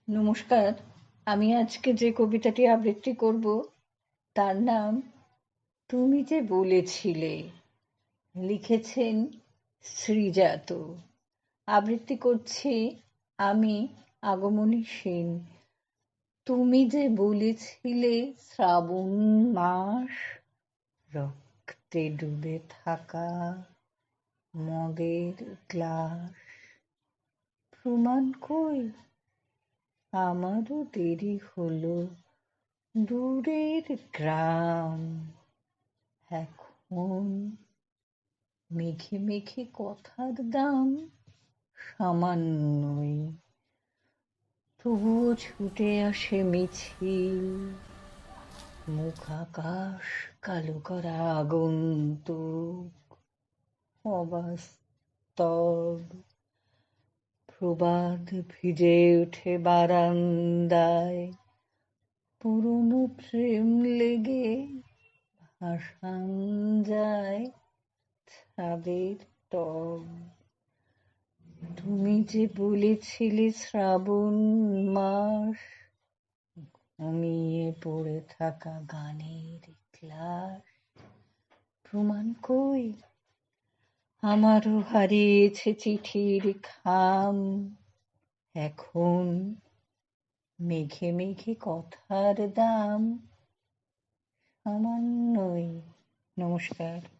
নমস্কার। আমি আজকে যে কবিতাটি আবৃত্তি করব তার নাম তুমি যে বলেছিলে। লিখেছেন শ্রীজাত। আবৃত্তি করছি আমি, আগমনী সেন। তুমি যে বলেছিলে শ্রাবণ মাস, রক্তে ডুবে থাকা মদের গ্লাস। প্রমাণ কই? আমারও দেরি হলো, দূরের গ্রাম এখন মেঘে মেঘে কথার দাম সামান্যই। তবুও ছুটে আসে মিছিল, মুখ আকাশ কালো করা আগন্তুক, অবাস্তব। প্রবাদ ভিজে ওঠে বারান্দায়, পুরনো প্রেম লেগে ভাসান যায় ছাদের টব। তুমি যে বলেছিলে শ্রাবণ মাস, ঘুমিয়ে পড়ে থাকা গানের ক্লাস। প্রমাণ কই? আমারও হারিয়েছে চিঠির খাম, এখন মেঘে মেঘে কথার দাম সামান্যই। নমস্কার।